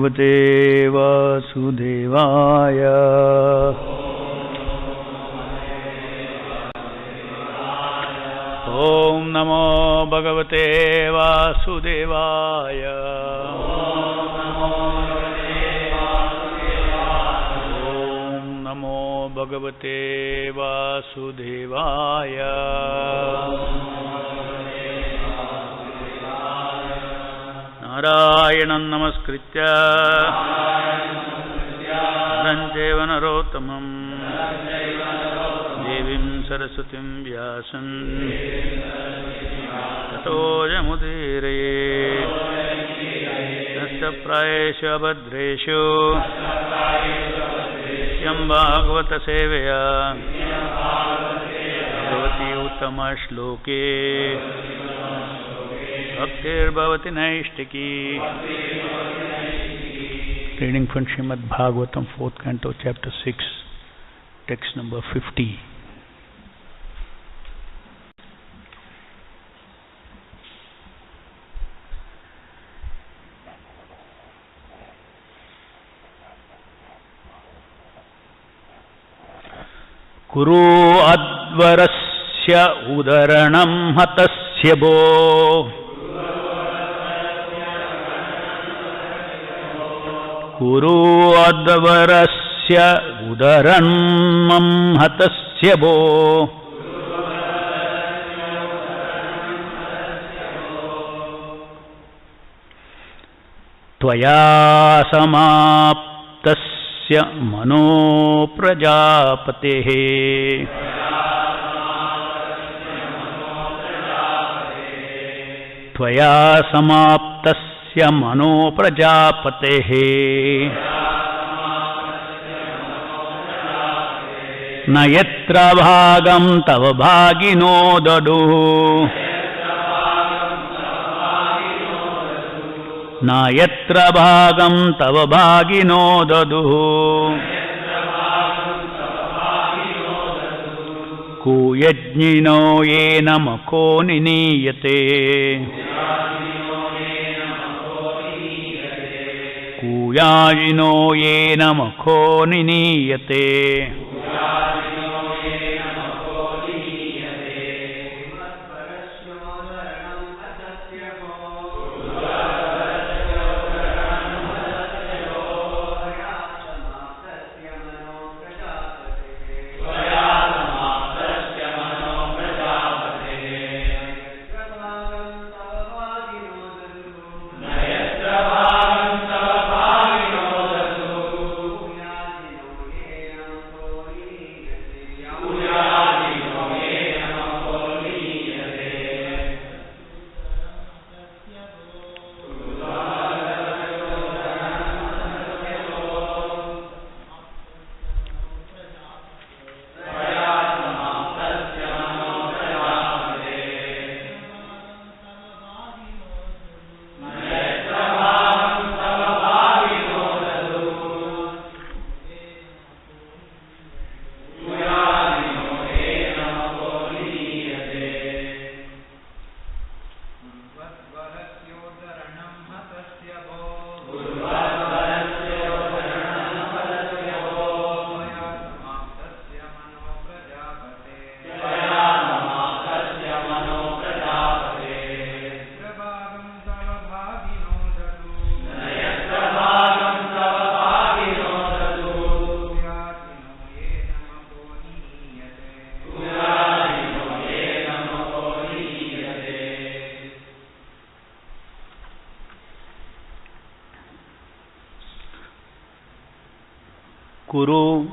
Bhagavate Vasudevaya. Om Namo Bhagavate Vasudevaya. Om Namo Bhagavate Vasudevaya. Narayanam namaskritya Narancheva narottamam Devim Saraswatim Vyasam Tato Jamudiraye Tasya Prayeshu Abhadreshu Yam Bhagavata Sevaya Bhavati Uttama Shloke Bhaktir Bhavati Naishtiki. Reading from Srimad-Bhagavatam, 4th Canto, Chapter 6, text number 50. Kuru advarasya udaranam hatasya bo. Kuru advarasya udaranam hatasya bo. Tvaya samaptasya mano prajapatehe. Tvaya samaptasya mano prajapatehe. Na yatra bhagam tava bhagino dadu. Na yatra bhagam tava bhagino dadu. Ku yajnino yena mako niniyate. Kuyajino yena mako niniyate. Kuru,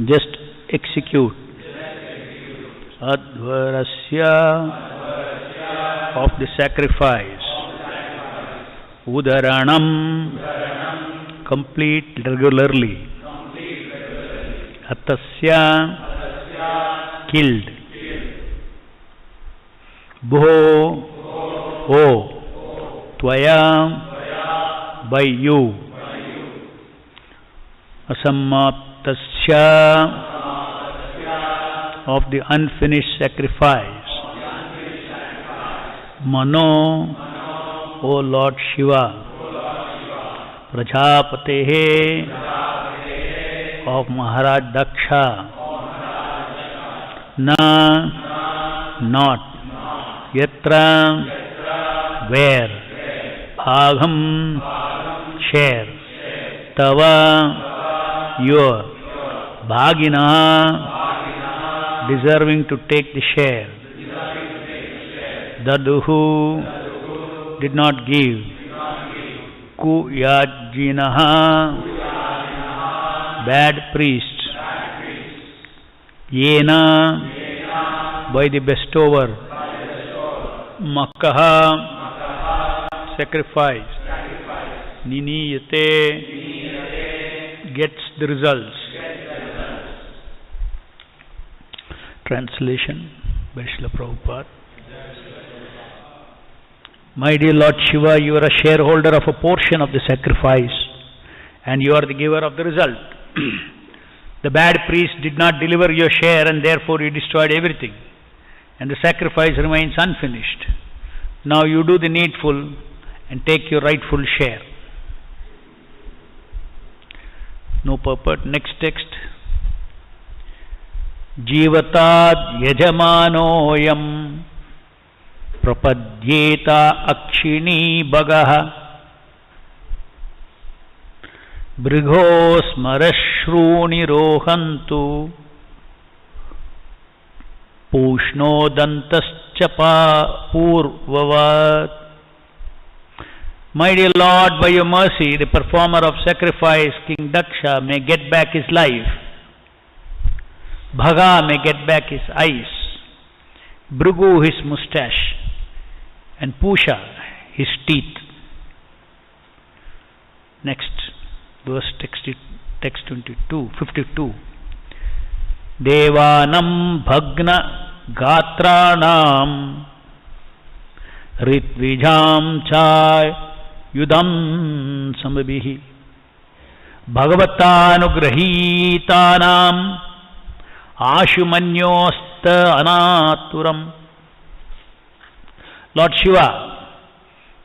just execute. Advarasya, of the sacrifice. Udaranam, complete regularly. Hatasya, killed. Bho, oh. Tvaya, by you. Asamaptasya, of the unfinished sacrifice. Mano, O Lord Shiva. Prajapatehe of Maharaj Daksha. Na, not. Yatra, where. Agham, share. Tava, your. Bhagina, deserving to take the share. Daduhu, did not give. Ku Yajnaha, bad priest. Yena, by the bestower. Makaha, sacrifice. Niniyate, gets the results. Translation by Srila Prabhupada. My dear Lord Shiva, you are a shareholder of a portion of the sacrifice and you are the giver of the result. The bad priest did not deliver your share and therefore you destroyed everything and the sacrifice remains unfinished. Now you do the needful and take your rightful share. No purport. Next text. Jivatad yajamanoyam prapadyeta akshini bagaha brigos marashruni rohantu pushnodantaschapa purvavat. My dear Lord, by your mercy, the performer of sacrifice, King Daksha, may get back his life. Bhaga may get back his eyes. Bhrigu his moustache. And Pusha his teeth. Next, verse text 52. Devanam bhagna gatranam ritvijam chai yudam samabhihi bhagavatanugrahitanam ashumanyosta anaturam. Lord Shiva,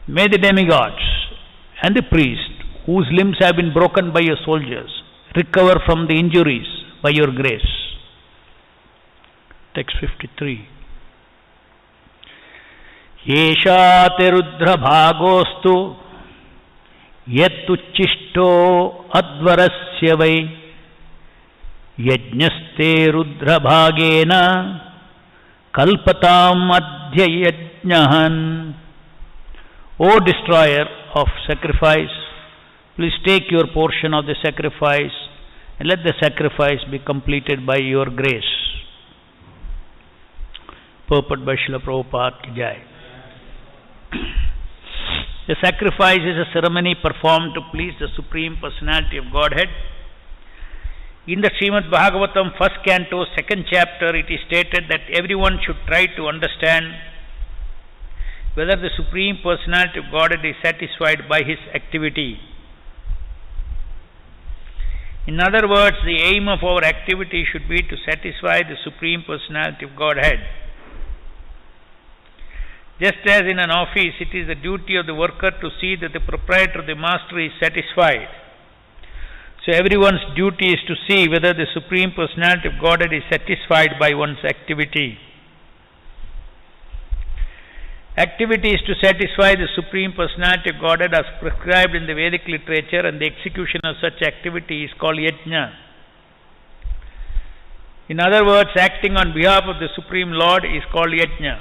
may the demigods and the priest whose limbs have been broken by your soldiers recover from the injuries by your grace. Text 53. Yesha te rudra bhagostu yettuchishto advarasya vai yajnaste rudra bhagena kalpatam adhya yajnahan. O destroyer of sacrifice, please take your portion of the sacrifice and let the sacrifice be completed by your grace. Purport by Srila Prabhupada ki Jai. The sacrifice is a ceremony performed to please the Supreme Personality of Godhead. In the Srimad-Bhagavatam, 1st canto, 2nd chapter, it is stated that everyone should try to understand whether the Supreme Personality of Godhead is satisfied by his activity. In other words, the aim of our activity should be to satisfy the Supreme Personality of Godhead. Just as in an office, it is the duty of the worker to see that the proprietor, the master, is satisfied. So everyone's duty is to see whether the Supreme Personality of Godhead is satisfied by one's activity. Activity is to satisfy the Supreme Personality of Godhead as prescribed in the Vedic literature, and the execution of such activity is called Yajna. In other words, acting on behalf of the Supreme Lord is called Yajna.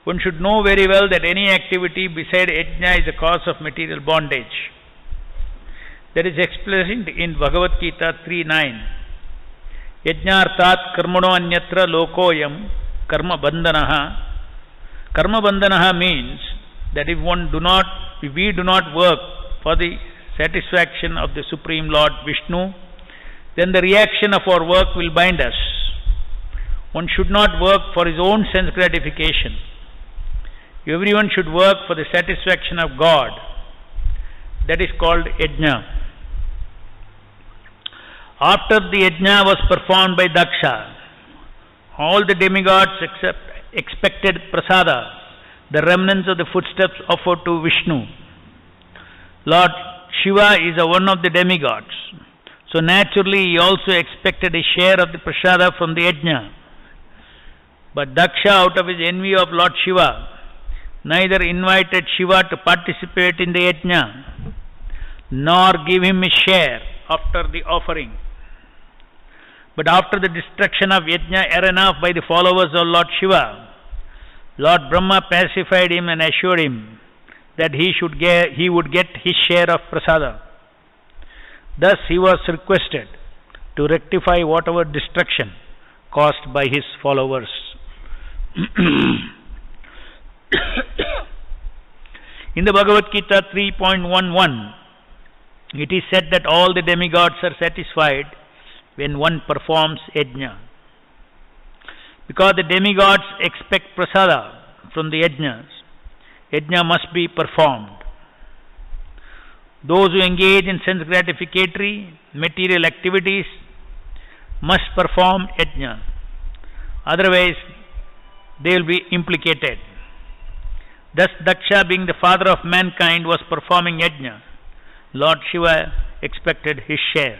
One should know very well that any activity beside Yajna is a cause of material bondage. That is explained in Bhagavad Gita 3.9. Yajnartat karmano anyatra lokoyam karma bandhanaha. Karma bandhanaha means that if we do not work for the satisfaction of the Supreme Lord Vishnu, then the reaction of our work will bind us. One should not work for his own sense gratification. Everyone should work for the satisfaction of God. That is called Yajna. After the Yajna was performed by Daksha, all the demigods expected prasada, the remnants of the footsteps offered to Vishnu. Lord Shiva is one of the demigods. So naturally he also expected a share of the prasada from the Yajna. But Daksha, out of his envy of Lord Shiva, neither invited Shiva to participate in the Yajna, nor give him a share after the offering. But after the destruction of Yajna Aranav by the followers of Lord Shiva, Lord Brahma pacified him and assured him that he would get his share of prasada. Thus he was requested to rectify whatever destruction caused by his followers. In the Bhagavad Gita 3.11, it is said that all the demigods are satisfied when one performs yajna. Because the demigods expect prasada from the yajnas, yajna must be performed. Those who engage in sense gratificatory material activities must perform yajna. Otherwise, they will be implicated. Thus, Daksha, being the father of mankind, was performing yajna. Lord Shiva expected his share.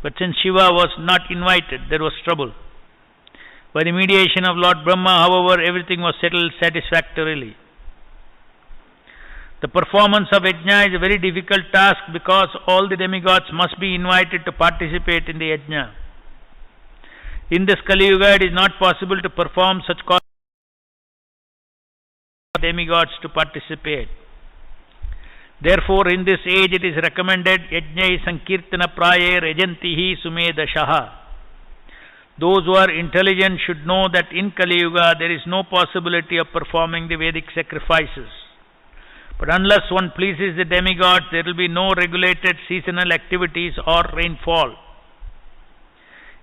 But since Shiva was not invited, there was trouble. By the mediation of Lord Brahma, however, everything was settled satisfactorily. The performance of yajna is a very difficult task because all the demigods must be invited to participate in the yajna. In this Kali Yuga, it is not possible to perform such demigods to participate. Therefore, in this age, it is recommended yajna sankirtana praye rejantihi sumedashaha. Those who are intelligent should know that in Kali Yuga there is no possibility of performing the Vedic sacrifices. But unless one pleases the demigods, there will be no regulated seasonal activities or rainfall.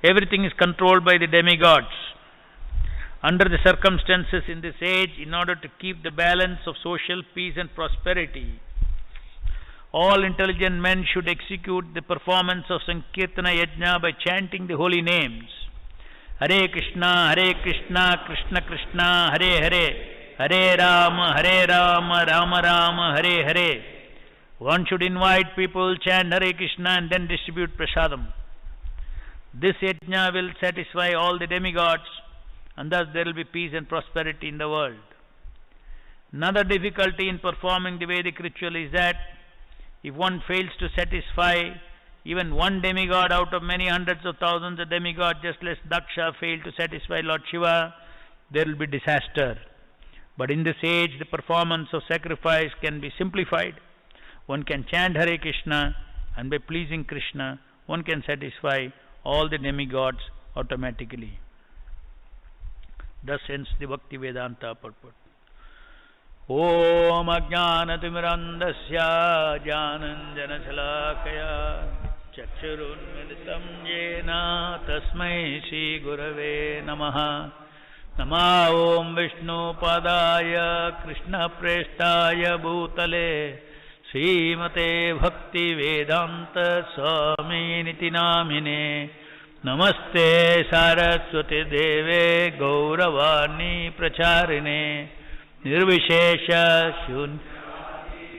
Everything is controlled by the demigods. Under the circumstances in this age, in order to keep the balance of social peace and prosperity, all intelligent men should execute the performance of Sankirtana Yajna by chanting the holy names. Hare Krishna, Krishna Krishna, Hare Hare, Hare Rama, Rama Rama, Hare Hare. One should invite people, chant Hare Krishna and then distribute prasadam. This yajna will satisfy all the demigods, and thus there will be peace and prosperity in the world. Another difficulty in performing the Vedic ritual is that if one fails to satisfy even one demigod out of many hundreds of thousands of demigods, just as Daksha failed to satisfy Lord Shiva, there will be disaster. But in this age, the performance of sacrifice can be simplified. One can chant Hare Krishna, and by pleasing Krishna, one can satisfy all the demigods automatically. Thus ends the Bhaktivedanta purport. Om Ajnanatimirandasya Jnananjana Shalakaya Chakshurunmilitam Yena Tasmai Shri Gurave Namaha. Nama Om Vishnu Padaya Krishna Prestaya Bhutale Srimate Bhaktivedanta Swami Niti Namine. Namaste Saraswati Deve Gauravani Pracharine Nirvishesha Shun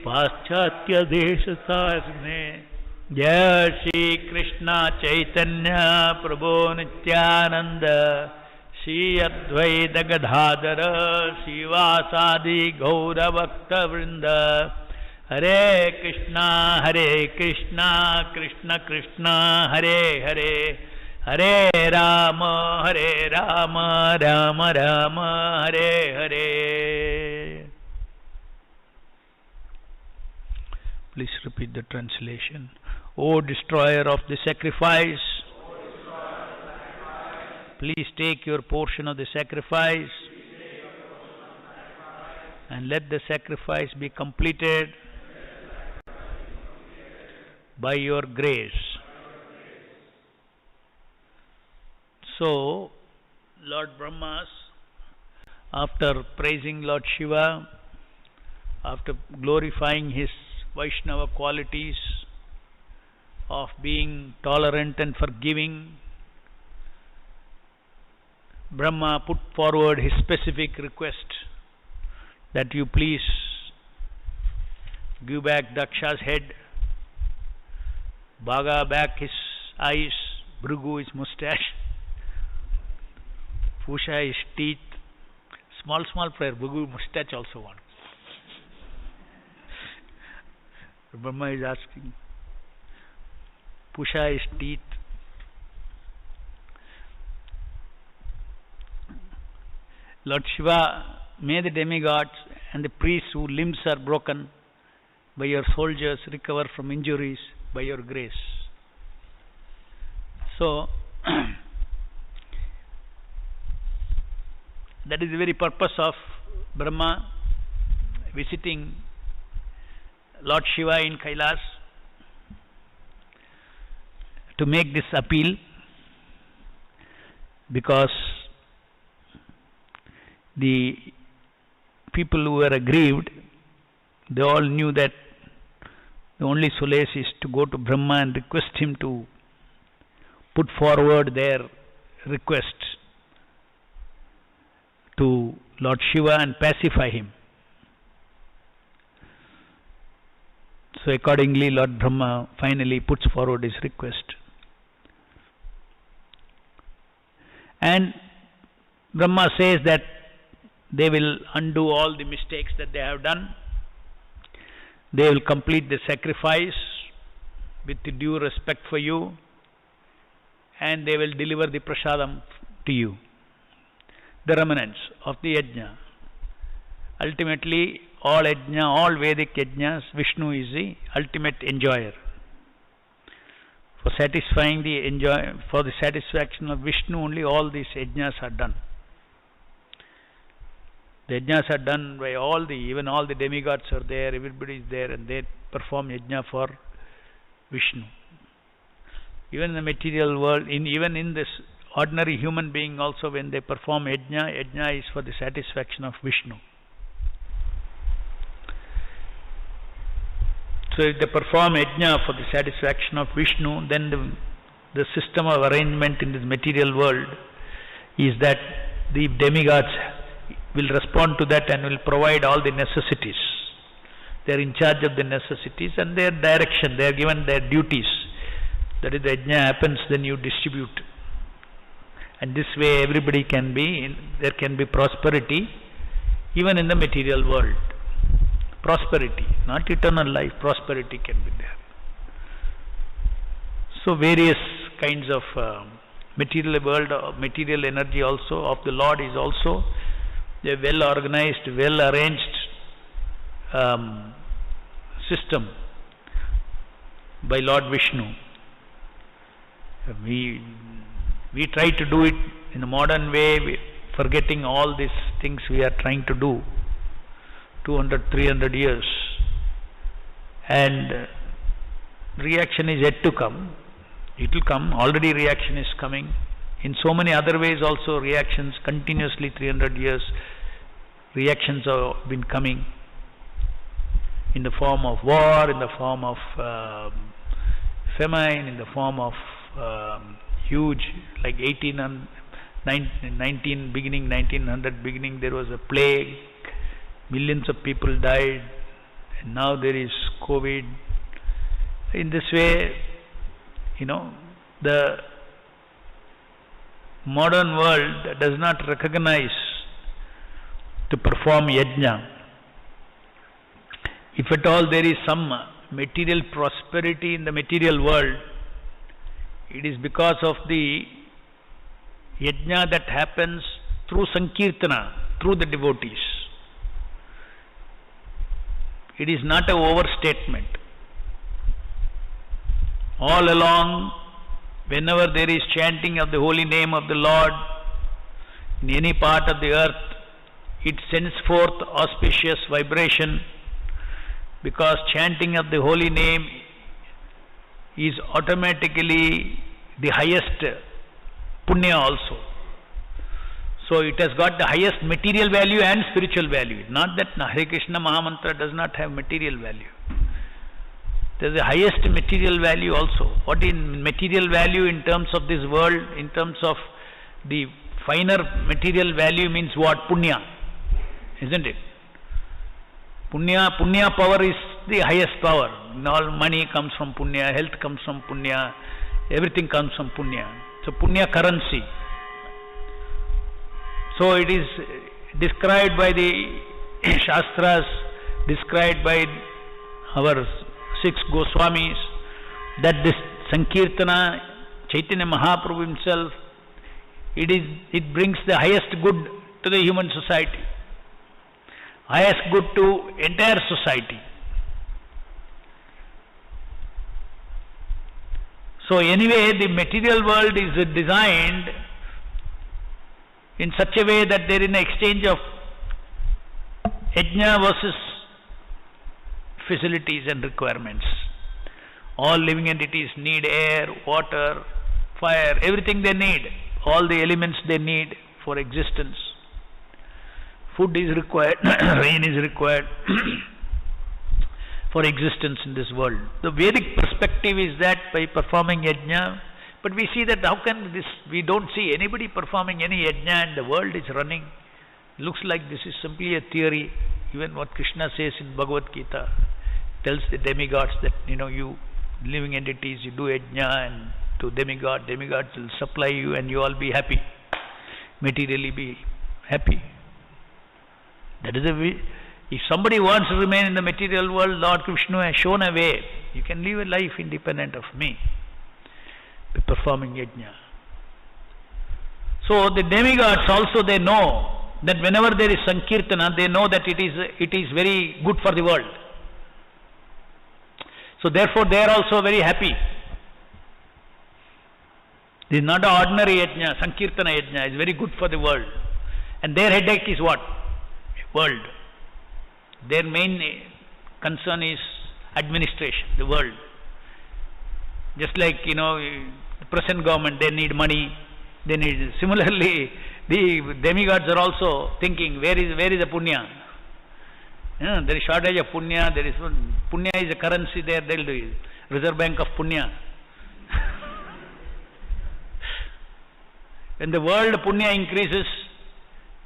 Paschatya Desha Sarne Jai Shri Krishna Chaitanya Prabhu Nityananda Shri Advaita Gadadhara Shivasadi Gaura Bhakta Vrinda Hare Krishna Krishna Krishna Hare Hare Hare Rama Rama Rama Hare Hare. Please repeat the translation. O destroyer of the sacrifice, please take your portion of the sacrifice and let the sacrifice be completed by your grace. So, Lord Brahmas, after praising Lord Shiva, after glorifying his Vaishnava qualities of being tolerant and forgiving, Brahma put forward his specific request that you please give back Daksha's head, Bhaga back his eyes, Bhrigu his mustache, Pusha his teeth. Small prayer, Bhrigu mustache also one. Brahma is asking, Pusha his teeth. Lord Shiva, may the demigods and the priests whose limbs are broken by your soldiers recover from injuries by your grace. So, that is the very purpose of Brahma visiting Lord Shiva in Kailas, to make this appeal, because the people who were aggrieved, they all knew that the only solace is to go to Brahma and request him to put forward their request to Lord Shiva and pacify him. So accordingly, Lord Brahma finally puts forward his request. And Brahma says that they will undo all the mistakes that they have done. They will complete the sacrifice with due respect for you, and they will deliver the prasadam to you, the remnants of the yajna. Ultimately, all yajna, all Vedic yajnas, Vishnu is the ultimate enjoyer. For the satisfaction of Vishnu, only all these yajnas are done. The yajnas are done by even all the demigods are there, everybody is there, and they perform yajna for Vishnu. Even in the material world, even in this ordinary human being also, when they perform yajna is for the satisfaction of Vishnu. So if they perform yajna for the satisfaction of Vishnu, then the system of arrangement in this material world is that the demigods will respond to that and will provide all the necessities. They are in charge of the necessities and their direction. They are given their duties. That is, the yajna happens, then you distribute. And this way everybody there can be prosperity even in the material world. Prosperity, not eternal life, prosperity can be there. So various kinds of material world, material energy also of the Lord is also a well organized, well arranged system by Lord Vishnu. We try to do it in a modern way, forgetting all these things we are trying to do 200, 300 years, and reaction is yet to come. It will come. Already reaction is coming. In so many other ways also reactions continuously 300 years reactions have been coming in the form of war, in the form of famine, in the form of huge, like 1900 beginning there was a plague, millions of people died, and now there is COVID. In this way, the modern world does not recognize to perform yajna. If at all there is some material prosperity in the material world, it is because of the yajna that happens through sankirtana, through the devotees. It is not an overstatement. All along, whenever there is chanting of the holy name of the Lord in any part of the earth, it sends forth auspicious vibration, because chanting of the holy name is automatically the highest punya also. So it has got the highest material value and spiritual value. Not that Hare Krishna Mahamantra does not have material value. There is the highest material value also. What is material value in terms of this world, in terms of the finer material value means what? Punya, isn't it? Punya power is the highest power. All money comes from punya, health comes from punya, everything comes from punya. So punya currency. So it is described by the Shastras, described by our 6 Goswamis, that this Sankirtana, Chaitanya Mahaprabhu himself, it brings the highest good to the human society, highest good to entire society. So anyway, the material world is designed in such a way that there is an exchange of Yajna versus facilities and requirements. All living entities need air, water, fire, everything they need, all the elements they need for existence. Food is required, rain is required for existence in this world. The Vedic perspective is that by performing Yajna, but we see that how can this, we don't see anybody performing any Yajna and the world is running. Looks like this is simply a theory. Even what Krishna says in Bhagavad Gita tells the demigods that, you living entities, you do Yajna and to demigods will supply you and you all be happy, materially be happy. That is the way. If somebody wants to remain in the material world, Lord Krishna has shown a way. You can live a life independent of me by performing Yajna. So the demigods also, they know that whenever there is Sankirtana, they know that it is very good for the world. So therefore they are also very happy. This is not an ordinary Yajna, Sankirtana Yajna is very good for the world. And their headache is what? World. Their main concern is administration, the world. Just like, the present government, they need money, they need, similarly, the demigods are also thinking, where is the punya? There is shortage of punya, punya is a currency there, they will do it. Reserve Bank of punya. When the world punya increases,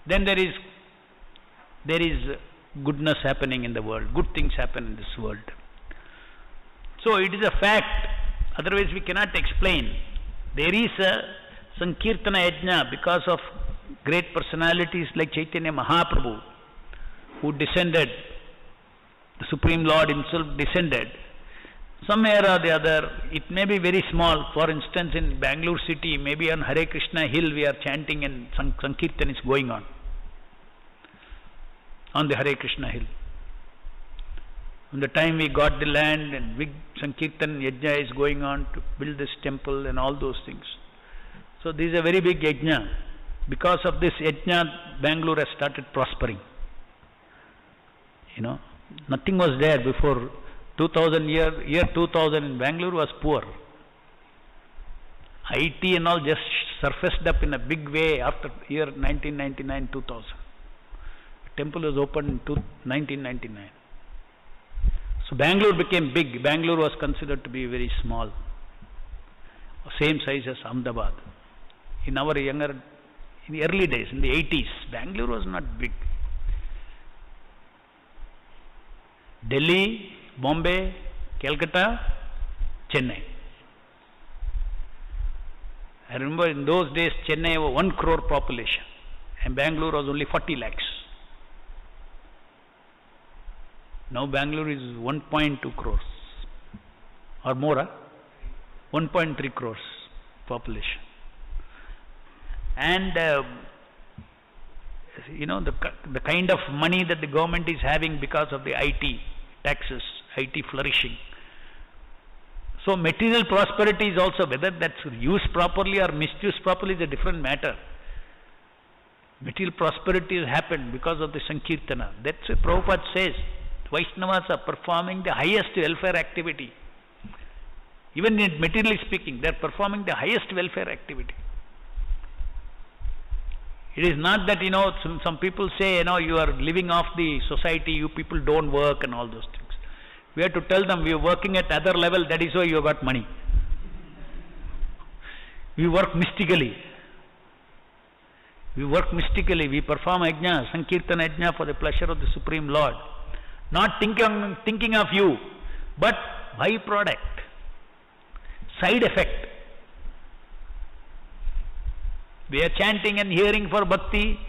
then there is goodness happening in the world, good things happen in this world. So it is a fact, otherwise we cannot explain. There is a Sankirtana Yajna because of great personalities like Chaitanya Mahaprabhu, who descended, the Supreme Lord himself descended. Somewhere or the other, it may be very small. For instance, in Bangalore city, maybe on Hare Krishna hill we are chanting and Sankirtan is going on the Hare Krishna hill. From the time we got the land and big Sankirtan Yajna is going on to build this temple and all those things. So this is a very big Yajna. Because of this Yajna, Bangalore has started prospering. Nothing was there before 2000 year 2000 in Bangalore was poor. IT and all just surfaced up in a big way after year 1999-2000. The temple was opened in 1999. So Bangalore became big. Bangalore was considered to be very small. Same size as Ahmedabad. In the early days, in the 80s, Bangalore was not big. Delhi, Bombay, Calcutta, Chennai. I remember in those days Chennai was 1 crore population and Bangalore was only 40 lakhs. Now Bangalore is 1.2 crores or more, 1.3 crores population. And the kind of money that the government is having because of the IT taxes, IT flourishing. So material prosperity is also, whether that's used properly or misused properly is a different matter. Material prosperity has happened because of the Sankirtana. That's what Prabhupada says. Vaishnavas are performing the highest welfare activity. Even materially speaking, they are performing the highest welfare activity. It is not that, some people say, you are living off the society, you people don't work and all those things. We have to tell them we are working at other level, that is why you have got money. We work mystically. We perform Yajna, Sankirtan Yajna for the pleasure of the Supreme Lord. Not thinking of you, but byproduct, side effect. We are chanting and hearing for bhakti.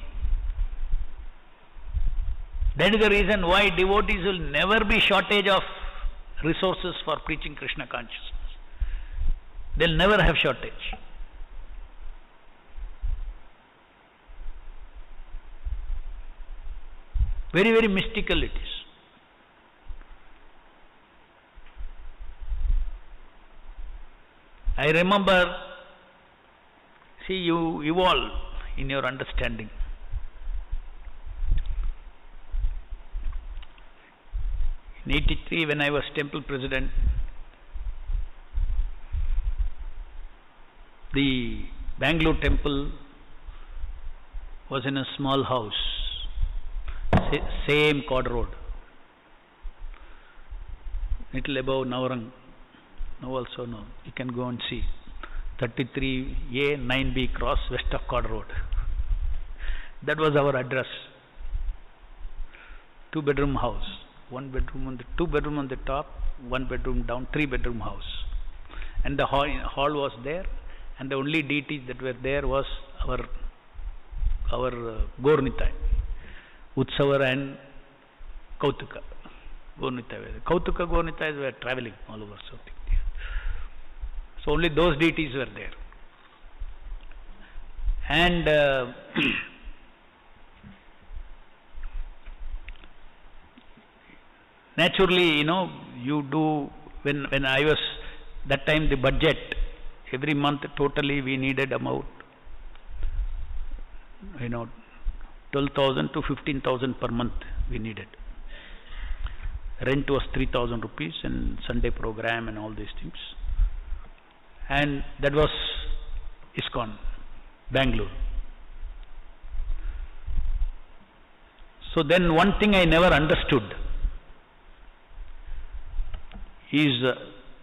That is the reason why devotees will never be shortage of resources for preaching Krishna consciousness. They'll never have shortage. Very, very mystical it is. I remember, see, you evolve in your understanding. In 83, when I was temple president, the Bangalore temple was in a small house, same Cod Road, little above Navarang. Now also no, you can go and see 33A 9B cross west of Cod Road. That was our address. 2-bedroom house, 1 bedroom on the 2 bedroom on the top, 1 bedroom down, 3-bedroom house, and the hall was there, and the only deities that were there was our Gornitai, Utsavar and Kautuka. Kautuka Gornitais were traveling all over South India. So only those deities were there. And naturally, you do, when I was, that time the budget, every month totally we needed about, 12,000 to 15,000 per month we needed. Rent was 3,000 rupees and Sunday program and all these things. And that was ISKCON Bangalore. So then one thing I never understood is,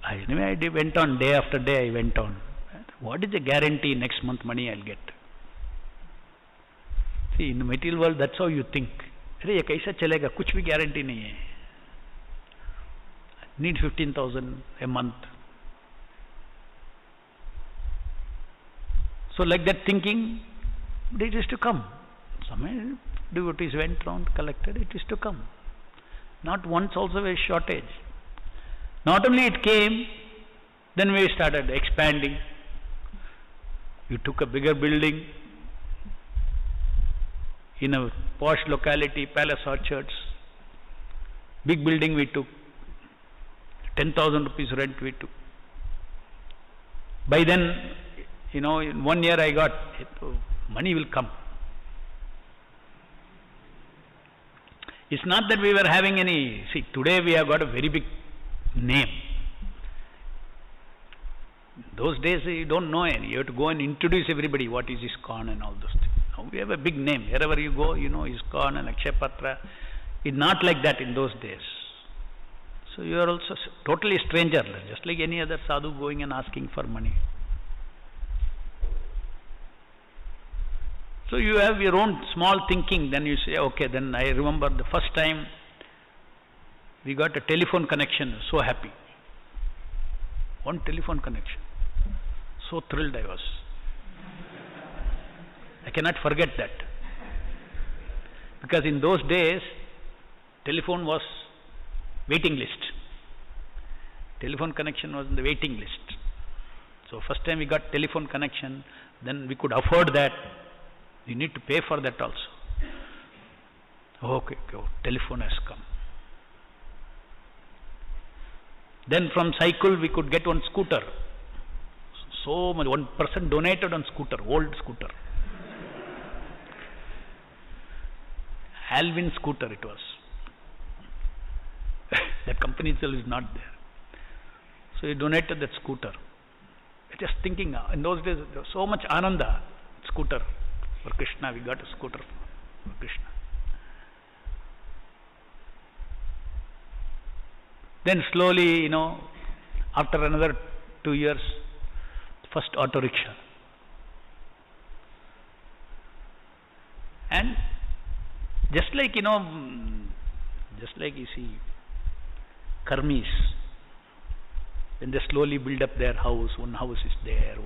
I went on day after day, I went on. What is the guarantee next month money I'll get? See, in the material world, that's how you think. अरे ये कैसा चलेगा, कुछ भी guarantee नहीं है. Need 15,000 a month. So like that thinking, it is to come. Some devotees went round, collected, it is to come. Not once also a shortage. Not only it came, then we started expanding. We took a bigger building in a posh locality, Palace Orchards. Big building we took. 10,000 rupees rent we took. By then, in 1 year I got, money will come. It's not that we were having any, see, today we have got a very big name. Those days you don't know any, you have to go and introduce everybody what is ISKCON and all those things. Now we have a big name, wherever you go, ISKCON and Akshayapatra. It's not like that in those days. So you are also totally stranger, just like any other sadhu going and asking for money. So you have your own small thinking, then you say, okay, then I remember the first time we got a telephone connection, so happy. One telephone connection. So thrilled I was. I cannot forget that. Because in those days, telephone was waiting list. Telephone connection was in the waiting list. So first time we got telephone connection, then we could afford that. We need to pay for that also. Okay, telephone has come. Then from cycle we could get one scooter. So much, one person donated on scooter, old scooter. Alvin scooter it was. That company itself is not there. So he donated that scooter. Just thinking, in those days there was so much ananda, scooter. For Krishna, we got a scooter for Krishna. Then slowly, after another 2 years, first auto rickshaw. And just like, Just like you see, karmis, when they slowly build up their house, one house is there,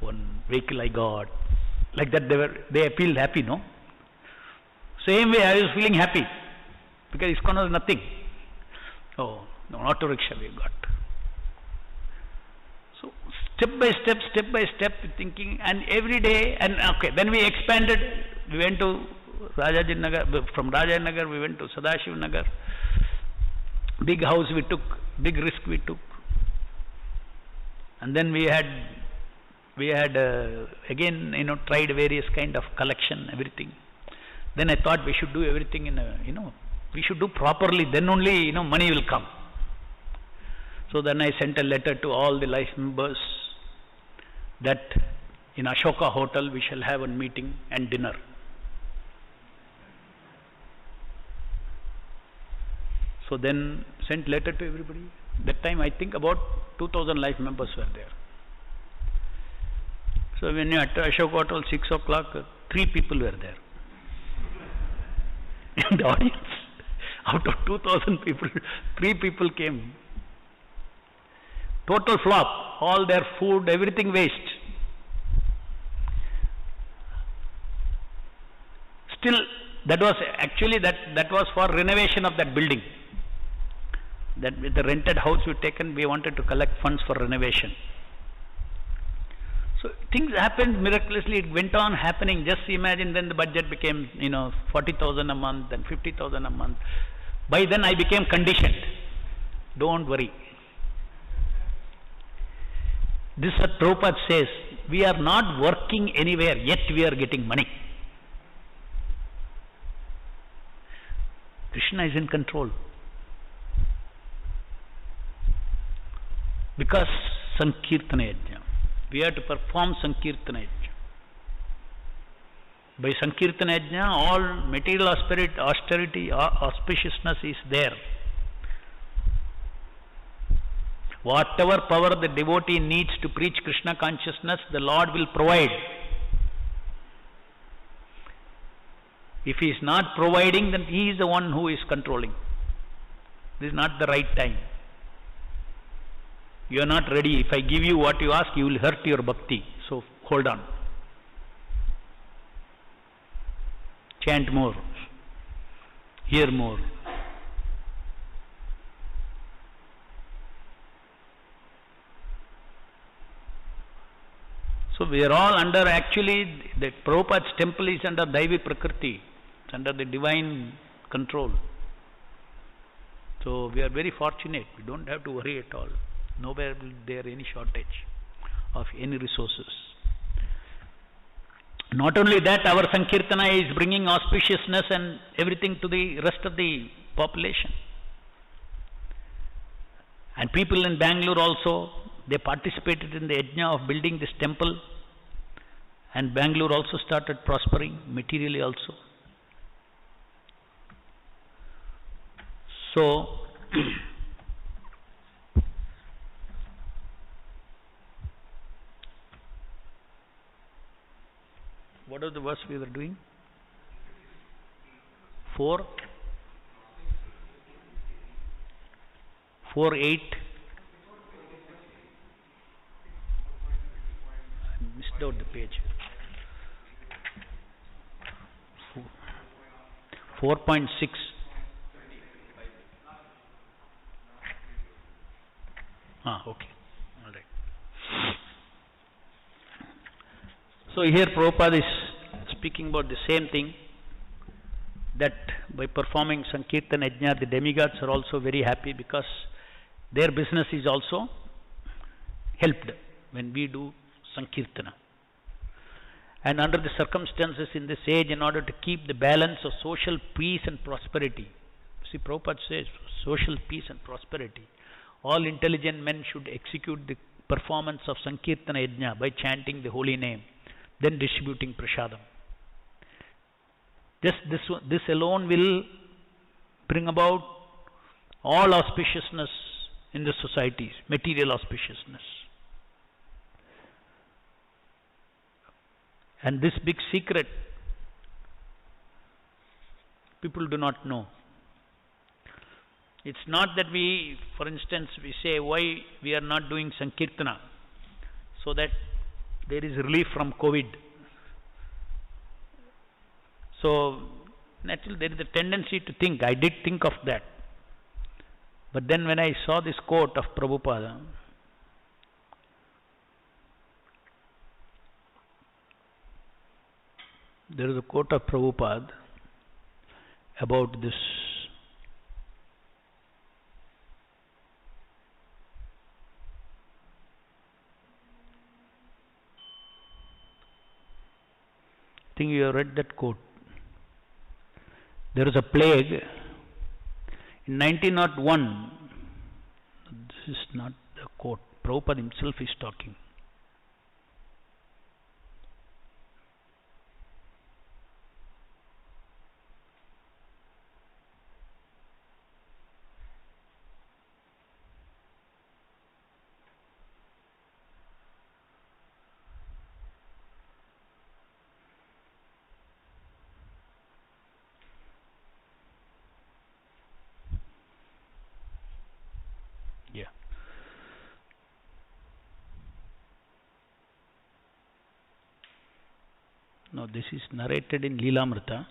one vehicle I got, like that they feel happy, no? Same way I was feeling happy, because ISKCON was nothing. Oh, no, auto rickshaw we got. So step by step thinking, and every day, and okay, then we expanded. We went to Rajaji Nagar, from Rajaji Nagar we went to Sadashiv Nagar. Big house we took, big risk we took. And then we had again, tried various kind of collection, everything. Then I thought we should do everything we should do properly, then only, money will come. So then I sent a letter to all the life members that in Ashoka Hotel we shall have a meeting and dinner. So then sent letter to everybody. That time I think about 2000 life members were there. So when you at Ashoka Hotel 6 o'clock, 3 people were there in the audience. Out of 2000 people, 3 people came. Total flop, all their food, everything waste. Still, that was actually that was for renovation of that building. That with the rented house we taken, we wanted to collect funds for renovation. So things happened miraculously. It went on happening. Just imagine when the budget became 40,000 a month and 50,000 a month. By then I became conditioned. Don't worry. This is what Prabhupada says. We are not working anywhere, yet we are getting money. Krishna is in control. Because Sankirtana Yajna. We have to perform Sankirtana Yajna. By Sankirtana Yajna, all material austerity, auspiciousness is there. Whatever power the devotee needs to preach Krishna consciousness, the Lord will provide. If He is not providing, then He is the one who is controlling. This is not the right time. You are not ready. If I give you what you ask, you will hurt your bhakti. So hold on. Chant more. Hear more. So we are all under, actually, the Prabhupada's temple is under Daivi Prakriti. It's under the divine control. So we are very fortunate. We don't have to worry at all. Nowhere will there any shortage of any resources. Not only that, our Sankirtana is bringing auspiciousness and everything to the rest of the population. And people in Bangalore also, they participated in the Yajna of building this temple. And Bangalore also started prospering materially also. So, what was the verse we were doing? 4, 8. I missed out the page. 4.6. Okay. All right. So here Prabhupada is speaking about the same thing, that by performing Sankirtan Yajna, the demigods are also very happy because their business is also helped when we do Sankirtana. And under the circumstances in this age, in order to keep the balance of social peace and prosperity, see, Prabhupada says social peace and prosperity, all intelligent men should execute the performance of Sankirtana Yajna by chanting the holy name, then distributing prasadam. This alone will bring about all auspiciousness in the societies, material auspiciousness. And this big secret, people do not know. It's not that we, for instance, we say why we are not doing Sankirtana, so that there is relief from COVID. So, naturally there is a tendency to think, I did think of that. But then when I saw this quote of Prabhupada, there is a quote of Prabhupada about this. I think you have read that quote. There was a plague in 1901. This is not the quote. Prabhupada himself is talking. Yeah. No, this is narrated in Leelamrita.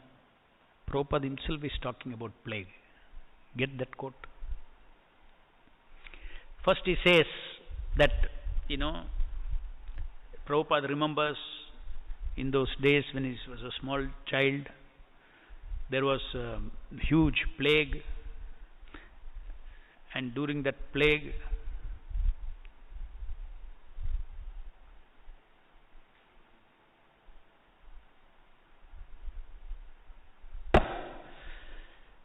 Prabhupada himself is talking about plague. Get that quote? First he says that, Prabhupada remembers in those days when he was a small child, there was a huge plague, and during that plague,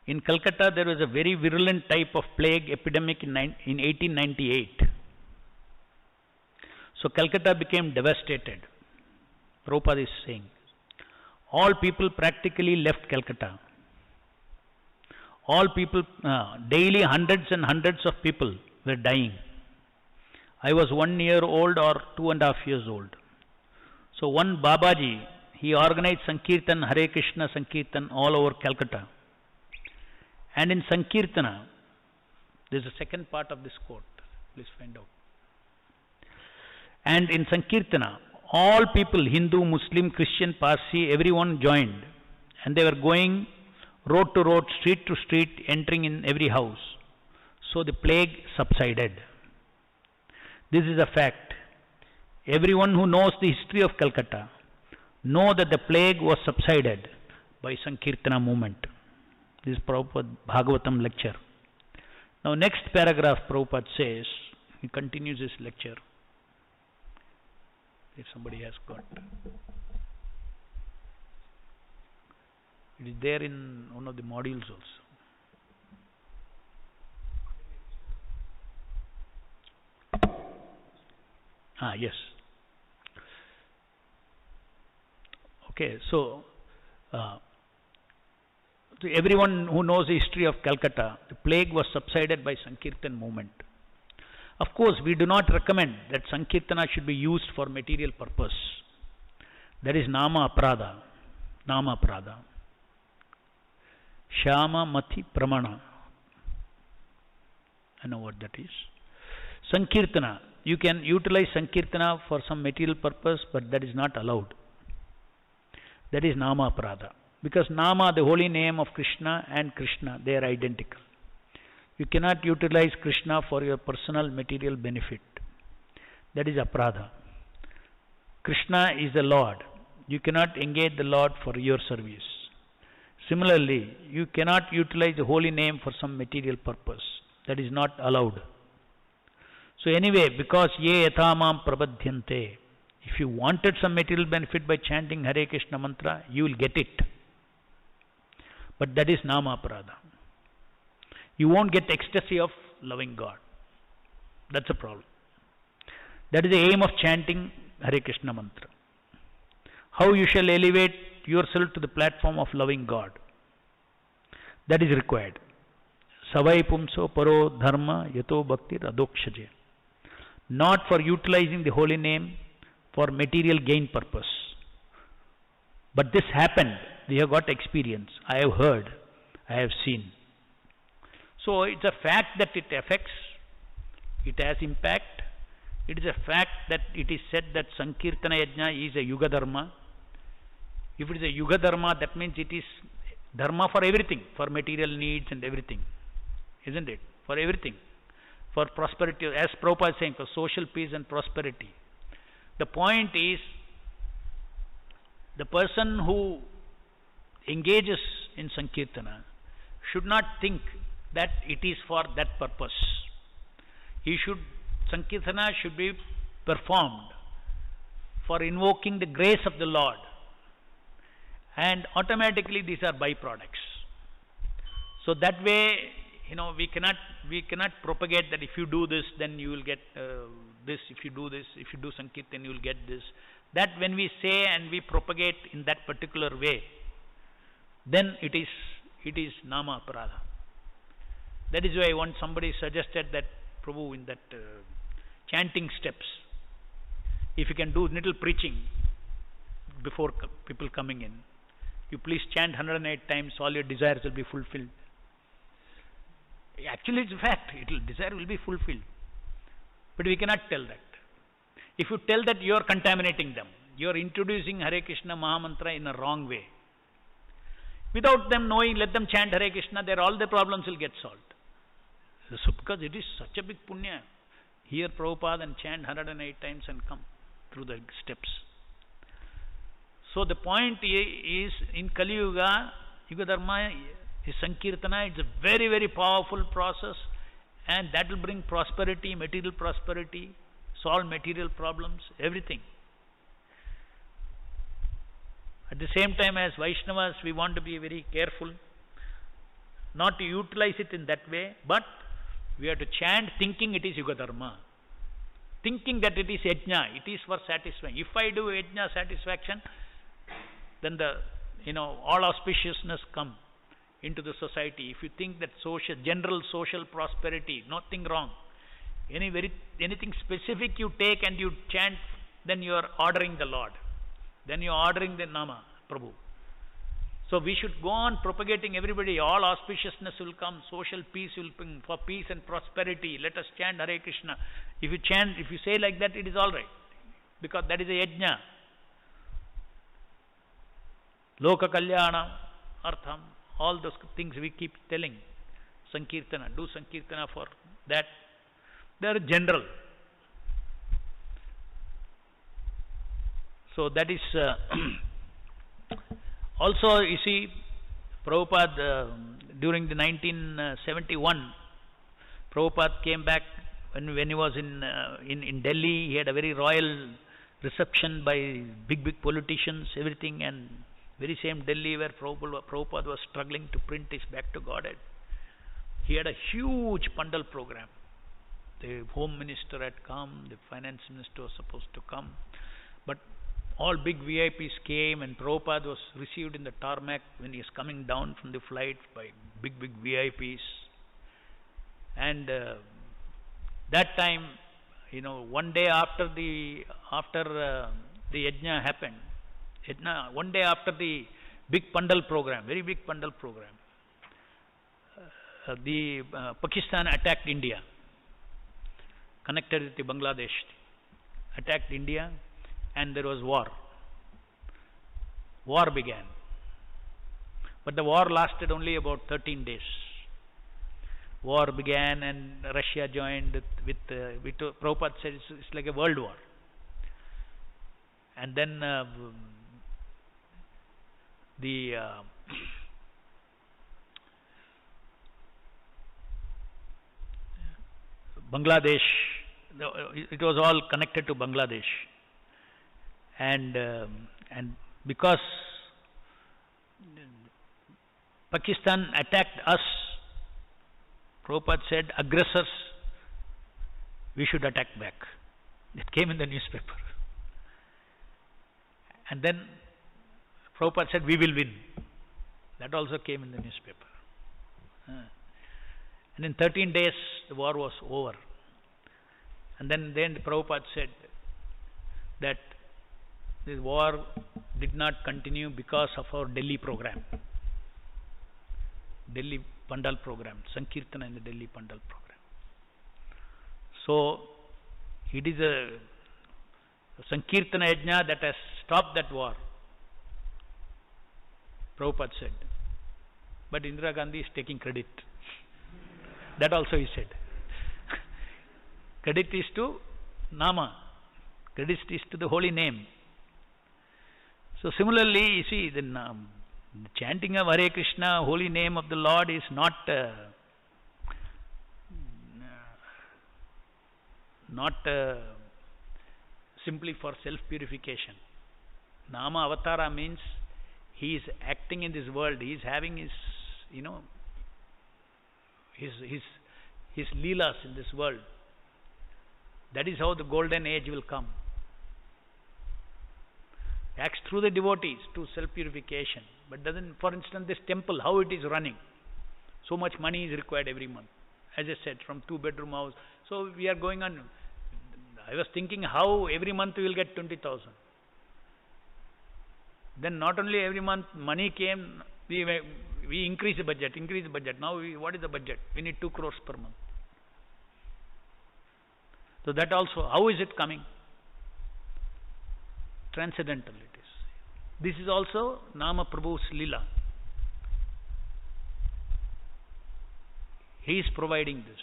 in Calcutta there was a very virulent type of plague epidemic in 1898. So Calcutta became devastated. Prabhupada is saying, all people practically left Calcutta. All people, daily hundreds and hundreds of people were dying. I was 1 year old or 2.5 years old. So one Babaji, he organized Sankirtan, Hare Krishna Sankirtan all over Calcutta. And in Sankirtana, there is a second part of this quote. Please find out. And in Sankirtana, all people, Hindu, Muslim, Christian, Parsi, everyone joined. And they were going road to road, street to street, entering in every house. So the plague subsided. This is a fact. Everyone who knows the history of Calcutta know that the plague was subsided by Sankirtana movement. This is Prabhupada Bhagavatam lecture. Now next paragraph Prabhupada says, he continues his lecture. If somebody has got. It is there in one of the modules also. Yes. Okay, so to everyone who knows the history of Calcutta, the plague was subsided by Sankirtan movement. Of course, we do not recommend that Sankirtana should be used for material purpose. That is Nama Aprada. Nama Aprada. Shama Mati Pramana. I know what that is. Sankirtana. You can utilize Sankirtana for some material purpose, but that is not allowed. That is Nama Aprada. Because Nama, the holy name of Krishna, and Krishna, they are identical. You cannot utilize Krishna for your personal material benefit. That is Aprada. Krishna is the Lord. You cannot engage the Lord for your service. Similarly, you cannot utilize the holy name for some material purpose. That is not allowed. So anyway, because ye yathamam prabadhyante, if you wanted some material benefit by chanting Hare Krishna mantra, you will get it. But that is Nama Aprada. You won't get ecstasy of loving God. That's a problem. That is the aim of chanting Hare Krishna mantra. How you shall elevate yourself to the platform of loving God. That is required. Savai pumso paro dharma yato bhakti adokshaje. Not for utilizing the holy name for material gain purpose. But this happened. We have got experience. I have heard. I have seen. So it's a fact that it affects, it has impact. It is a fact that it is said that Sankirtana Yajna is a Yuga Dharma. If it is a Yuga Dharma, that means it is Dharma for everything, for material needs and everything. Isn't it? For everything. For prosperity, as Prabhupada is saying, for social peace and prosperity. The point is, the person who engages in Sankirtana should not think that it is for that purpose. Sankirtana should be performed for invoking the grace of the Lord, and automatically these are byproducts. So that way, we cannot propagate that if you do this, then you will get this. If you do this, if you do Sankirtan, you will get this. That when we say and we propagate in that particular way, then it is Nama Aparadha. That is why once somebody suggested that, Prabhu, in that chanting steps, if you can do little preaching before people coming in, you please chant 108 times, all your desires will be fulfilled. Actually, it's a fact. Desire will be fulfilled. But we cannot tell that. If you tell that, you are contaminating them. You are introducing Hare Krishna Mahamantra in a wrong way. Without them knowing, let them chant Hare Krishna, all the problems will get solved. So, because it is such a big punya. Hear Prabhupada and chant 108 times and come through the steps. So the point is, in Kali Yuga, Yuga Dharma is Sankirtana. It's a very, very powerful process, and that will bring prosperity, material prosperity, solve material problems, everything. At the same time, as Vaishnavas, we want to be very careful not to utilize it in that way, but we have to chant thinking it is Yuga Dharma, thinking that it is Yajna, it is for satisfying. If I do Yajna satisfaction, then all auspiciousness come into the society. If you think that general social prosperity, nothing wrong. Anything specific you take and you chant, then you are ordering the Lord. Then you are ordering the Nama, Prabhu. So we should go on propagating everybody. All auspiciousness will come. Social peace will bring, for peace and prosperity. Let us chant Hare Krishna. If you say like that, it is all right. Because that is a Yajna. Loka Kalyana, Artham, all those things we keep telling. Sankirtana, do Sankirtana for that. They are general. So that is also, you see, Prabhupada during the 1971, Prabhupada came back when he was in Delhi. He had a very royal reception by big politicians, everything, and very same Delhi where Prabhupada was struggling to print his Back to Godhead. He had a huge Pandal program. The Home Minister had come, the Finance Minister was supposed to come, but all big VIPs came, and Prabhupada was received in the tarmac when he is coming down from the flight by big VIPs. And that time, one day after the Yajna happened, one day after the big Pandal program, very big Pandal program, Pakistan attacked India, connected with the Bangladesh, attacked India, and there was war. War began. But the war lasted only about 13 days. War began and Russia joined with Prabhupada said it's like a world war. And then Bangladesh, it was all connected to Bangladesh. And because Pakistan attacked us, Prabhupada said, aggressors, we should attack back. It came in the newspaper. And then Prabhupada said, we will win. That also came in the newspaper. And in 13 days, the war was over. And then Prabhupada said that this war did not continue because of our Delhi program. Delhi Pandal program, Sankirtana in the Delhi Pandal program. So it is a Sankirtana Yajna that has stopped that war, Prabhupada said. But Indira Gandhi is taking credit. That also he said. Credit is to Nama. Credit is to the holy name. So similarly, you see, the chanting of Hare Krishna, holy name of the Lord, is not simply for self-purification. Nama Avatara means he is acting in this world. He is having his, his leelas in this world. That is how the golden age will come. Acts through the devotees to self-purification. But doesn't, for instance, this temple, how it is running. So much money is required every month. As I said, from 2-bedroom house. So we are going on. I was thinking how every month we will get 20,000. Then not only every month money came, we increase the budget. Now what is the budget? We need 2 crores per month. So that also, how is it coming? Transcendental it is. This is also Nama Prabhu's Lila. He is providing this.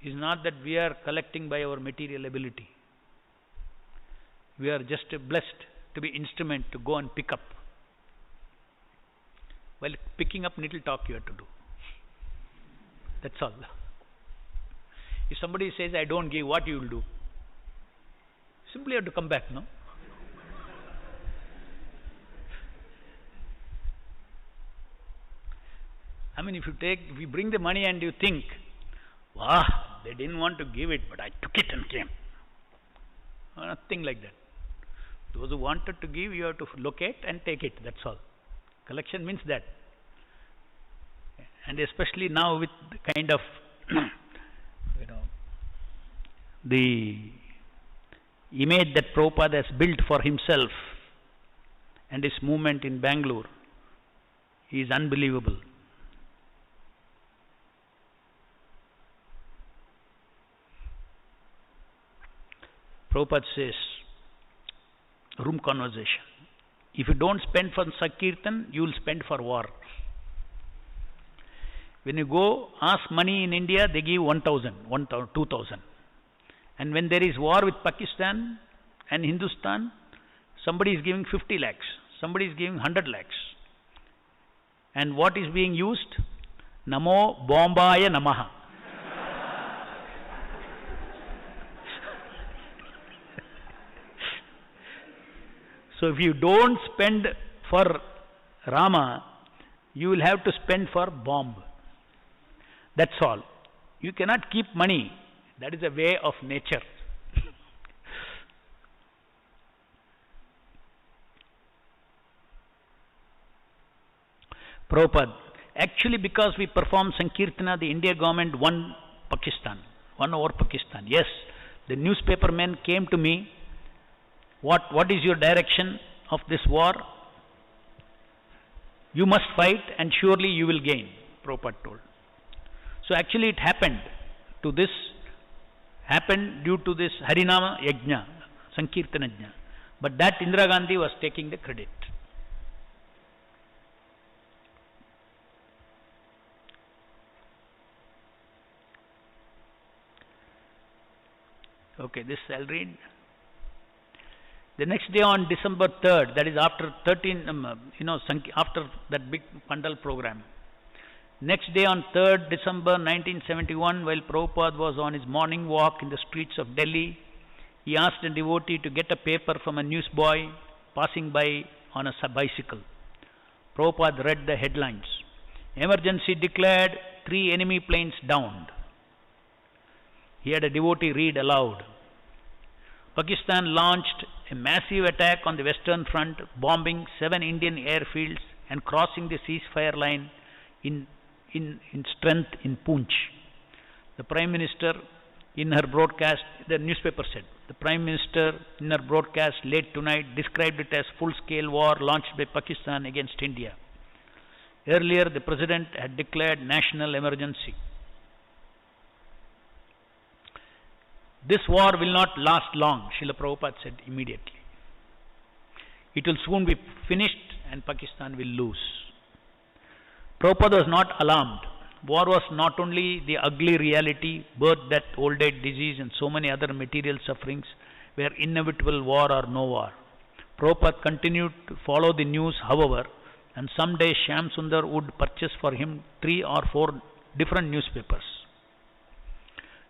It is not that we are collecting by our material ability. We are just blessed to be instrument to go and pick up. While picking up, little talk you have to do. That's all. If somebody says, I don't give, what you will do? Simply have to come back, no? I mean, if you bring the money and you think, wow, they didn't want to give it, but I took it and came. Nothing like that. Those who wanted to give, you have to locate and take it, that's all. Collection means that. And especially now with the kind of, the image that Prabhupada has built for himself and his movement in Bangalore is unbelievable. Prabhupada says, room conversation. If you don't spend for Sankirtan, you will spend for war. When you go ask money in India, they give 1,000, 2,000. And when there is war with Pakistan and Hindustan, somebody is giving 50 lakhs, somebody is giving 100 lakhs. And what is being used? Namo Bombaya Namaha. So if you don't spend for Rama, you will have to spend for bomb. That's all. You cannot keep money. That is a way of nature. Prabhupada, actually because we performed Sankirtana, the India government won over Pakistan. Yes, the newspaper men came to me. What is your direction of this war? You must fight and surely you will gain, Prabhupada told. So actually it happened due to this Harinama Yajna, Sankirtana Yajna. But that Indira Gandhi was taking the credit. Okay, this I'll read. The next day on December 3rd, that is after after that big Pandal program. Next day on 3rd December 1971, while Prabhupada was on his morning walk in the streets of Delhi, he asked a devotee to get a paper from a newsboy passing by on a bicycle. Prabhupada read the headlines. Emergency declared, 3 enemy planes downed. He had a devotee read aloud. Pakistan launched a massive attack on the western front, bombing 7 Indian airfields and crossing the ceasefire line in strength in Poonch. The Prime Minister in her broadcast, the newspaper said, the Prime Minister in her broadcast late tonight described it as full-scale war launched by Pakistan against India. Earlier, the President had declared national emergency. This war will not last long, Srila Prabhupada said immediately. It will soon be finished and Pakistan will lose. Prabhupada was not alarmed. War was not only the ugly reality, birth, death, old age, disease and so many other material sufferings were inevitable, war or no war. Prabhupada continued to follow the news, however, and someday Shyam Sundar would purchase for him 3 or 4 different newspapers.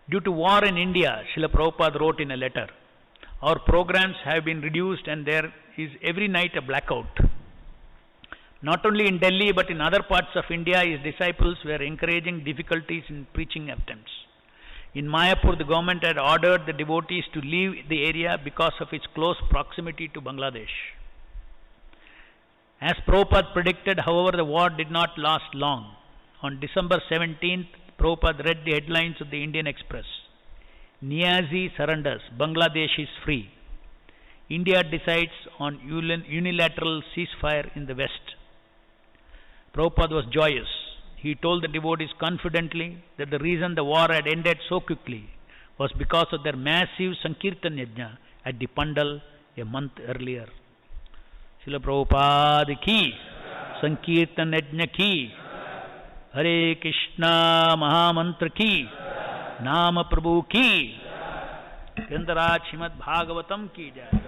Due to war in India, Srila Prabhupada wrote in a letter, our programs have been reduced and there is every night a blackout. Not only in Delhi but in other parts of India, his disciples were encouraging difficulties in preaching attempts. In Mayapur, the government had ordered the devotees to leave the area because of its close proximity to Bangladesh. As Prabhupada predicted, however, the war did not last long. On December 17th, Prabhupada read the headlines of the Indian Express. Niazi surrenders, Bangladesh is free. India decides on unilateral ceasefire in the West. Prabhupada was joyous. He told the devotees confidently that the reason the war had ended so quickly was because of their massive Sankirtan Yajna at the Pandal a month earlier. Srila Prabhupada ki, Sankirtan Yajna ki, Hare Krishna Mahamantra ki, Nama Prabhu ki, Grantaraj Srimad-Bhagavatam ki jai.